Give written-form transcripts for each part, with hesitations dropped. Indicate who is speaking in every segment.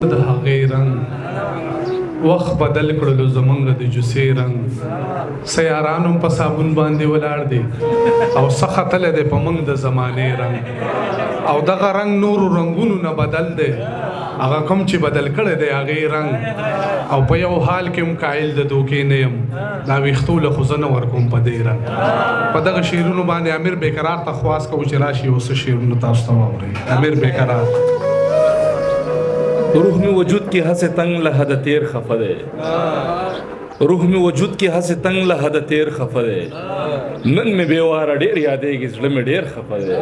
Speaker 1: د هغې رنګ وخت بدل کړلو زمونږ د جوسې رنګ سیارانو په صابون باندې ولاړ دی او څه ختلی دی په موږ د زمانې رنګ او دغه رنګ نورو رنګونو نه بدل دی هغه کوم چې بدل کړی دی هغې رنګ او په یو حال کې هم قایل د دوکې نه یم دا ویښتو له خو زه نه ورکوم په دې رنګ په دغه شعرونو باندې امیر بیقرار ته خواست کوو چې راشي او څه شعرونه تاسو ته واورئ امیر بیقرار
Speaker 2: روح में वजूद की हंस तंग लहद तेर खफदे रूह में वजूद की हंस तंग लहद तेर खफदे नन में बेवार डेर यादेगी ज़िले में डेर खफदे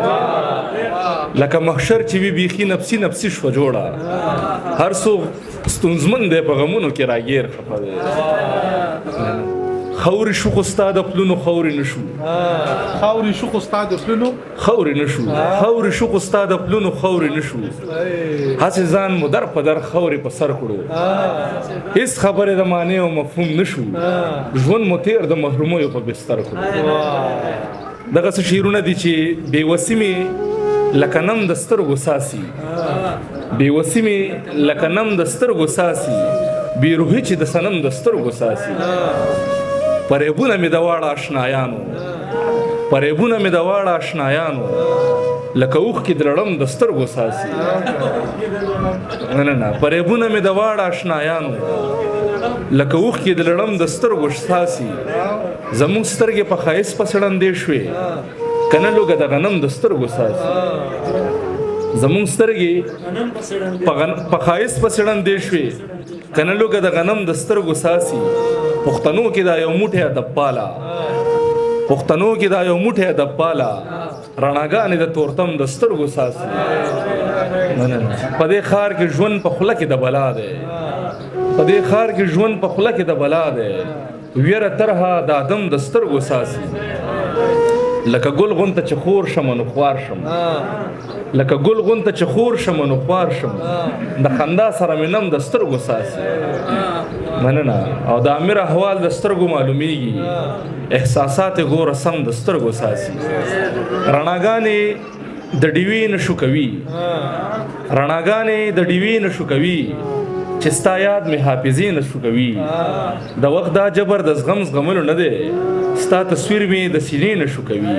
Speaker 2: लका महशर चिवी बीखी नफसी नफसी शो जोड़ा हर सो स्तुंजमन दे पगमुनो के रागेर खफदे خوري شو استاد پلونو خوري نشو
Speaker 1: خاوري شو استاد پلونو
Speaker 2: خوري نشو خوري شو استاد پلونو خوري نشو هڅه ځان مو در په در خوري په سر کړو هیڅ خبره د معنی او مفهوم نشو ژوند مو تیر د محرومو په بستر کړو دغه څه شیرونه دي چې بیوسیمه لکنم دستر غساسي بیوسیمه لکنم دستر غساسي بیروهی چې د سنم دستر غساسي پریبونه می د واړه آشنایانو پریبونه می د واړه آشنایانو لکه اوښ کې درړم د سترګو ساسي نه پریبونه می د واړه آشنایانو لکه اوښ کې درړم د سترګو ساسي زموږ سترګې په ښایست پسې ړندې شوې کنه لوګه د غنم د سترګو ساسي زموږ سترګې په ښایست پسې ړندې شوې کنه لوګه د غنم د سترګو ساسي پښتنو کې دا یو موټی ادب پالا پښتنو کې دا یو موټی ادب پالا رڼاګانې د تورتم د سترګو ساسي په دې ښار کې ژوند په خوله کې د بلا دی په دې ښار کې ژوند په خوله کې د بلا دی ویره ترها د ادم د سترګو ساسي لکه ګل غونته چې خور شم نو خوار شم لکه ګل غونته چې خور شم نو خوار شم د خندا سره مې نم د سترګو ساسي مننه او د امیر احوال د سترګو معلومیږي احساسات ګوره سم د سترګو ساسي رڼاګانې د ډیوې نشو کوي رڼاګانې د ډیوې نشو کوي چې ستا یاد مې حافظې نشو کوي د وخت دا جبر د زغم زغملو نه دی ستا تصویر مې د سینې نشو کوي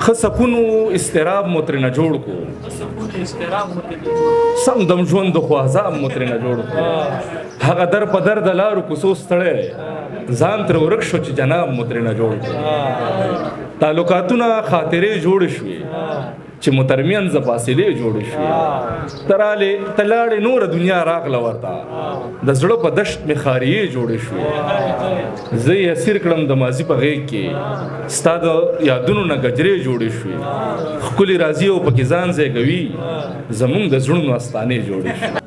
Speaker 2: ښه سکونو استراب مو ترېنه جوړ کو سم دم ژوند د خو عذاب مو ترېنه جوړ کو هغه در په در د لارو کوڅو ستړی ځان ترې ورک شو چې جناب مو ترېنه جوړ کو تعلقاتونه خاطرې جوړې شوې چې مو ترمنځ فاصلې جوړې شوې ته لاړې نوره دنیا راغله ورته د زړه په دشت مې خاریې جوړې شوې زه یې اسیر کړم د ماضي په غېږ کې ستا د یادونو نه ګجرې جوړې شوې ښکلې راځي او پکې ځان ځای کوي زمونږ د زړونو استانې جوړې شوې